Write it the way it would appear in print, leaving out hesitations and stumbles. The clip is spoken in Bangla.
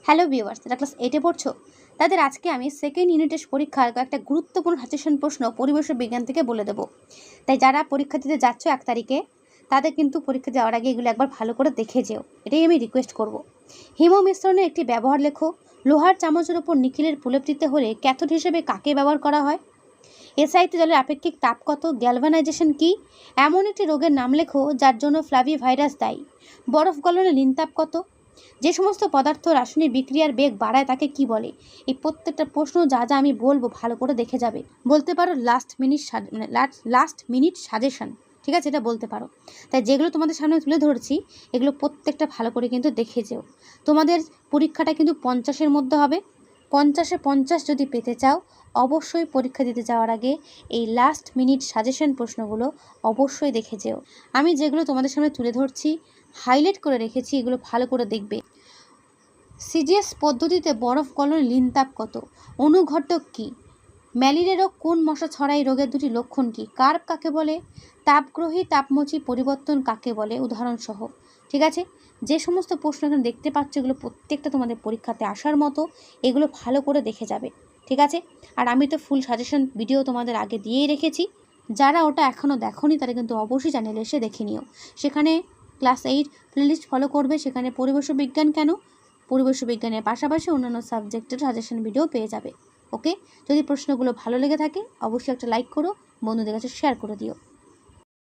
হ্যালো ভিউয়ার্স, যারা ক্লাস 8-এ পড়ছো তাদের আজকে আমি সেকেন্ড ইউনিট টেস্ট পরীক্ষার একটা গুরুত্বপূর্ণ সাজেশন প্রশ্ন পরিবেশ বিজ্ঞান থেকে বলে দেবো। তাই যারা পরীক্ষা দিতে যাচ্ছ 1 তারিখে তাদের কিন্তু পরীক্ষা যাওয়ার আগে এগুলো একবার ভালো করে দেখে যেও, এটাই আমি রিকোয়েস্ট করব। হিম মিশ্রণের একটি ব্যবহার লেখো। লোহার চামচের উপর নিখিলের প্রলেপ দিতে হলে ক্যাথোড হিসেবে কাকে ব্যবহার করা হয়? এসআইতে জলের আপেক্ষিক তাপ কত? গ্যালভানাইজেশন কি? এমন একটি রোগের নাম লেখো যার জন্য ফ্লাভি ভাইরাস দায়ী। বরফ গলনে লিনতাপ কত? যে সমস্ত পদার্থ রাসায়নিক বিক্রিয়ার বেগ বাড়ায় তাকে কি বলে? এই প্রত্যেকটা প্রশ্ন যা যা আমি বলবো ভালো করে দেখে যাবে। বলতে পারো লাস্ট মিনিট সাজেশন, ঠিক আছে, এটা বলতে পারো। তাই যেগুলো তোমাদের সামনে তুলে ধরছি এগুলো প্রত্যেকটা ভালো করে কিন্তু দেখে যেও। তোমাদের পরীক্ষাটা কিন্তু 50-এর মধ্যে হবে। 50-এ 50 যদি পেতে চাও অবশ্যই পরীক্ষা দিতে যাওয়ার আগে এই লাস্ট মিনিট সাজেশন প্রশ্নগুলো অবশ্যই দেখে যেও। আমি যেগুলো তোমাদের সামনে তুলে ধরছি হাইলাইট করে রেখেছি, এগুলো ভালো করে দেখবে। সিজিএস পদ্ধতিতে বরফ গলনে লিনতাপ কত? অনুঘটক কি? ম্যালেরিয়া রোগ কোন মশা ছড়ায়? রোগের দুটি লক্ষণ কি? কার্প কাকে বলে? তাপগ্রহী তাপমোচী পরিবর্তন কাকে বলে? উদাহরণসহ। ঠিক আছে, যে সমস্ত প্রশ্ন এখানে দেখতে পাচ্ছ এগুলো প্রত্যেকটা তোমাদের পরীক্ষাতে আসার মতো, এগুলো ভালো করে দেখে যাবে। ঠিক আছে, আর আমি তো ফুল সাজেশন ভিডিও তোমাদের আগে দিয়েই রেখেছি। যারা ওটা এখনও দেখোনি তারা কিন্তু অবশ্যই চ্যানেলে এসে দেখে নিও। সেখানে ক্লাস 8 প্লেলিস্ট ফলো করবে, সেখানে পরিবেশ বিজ্ঞান কেন, পরিবেশ বিজ্ঞানের পাশাপাশি অন্যান্য সাবজেক্টের সাজেশন ভিডিও পেয়ে যাবে। ওকে, যদি প্রশ্নগুলো ভালো লেগে থাকে অবশ্যই একটা লাইক করো, বন্ধুদের কাছে শেয়ার করে দিও।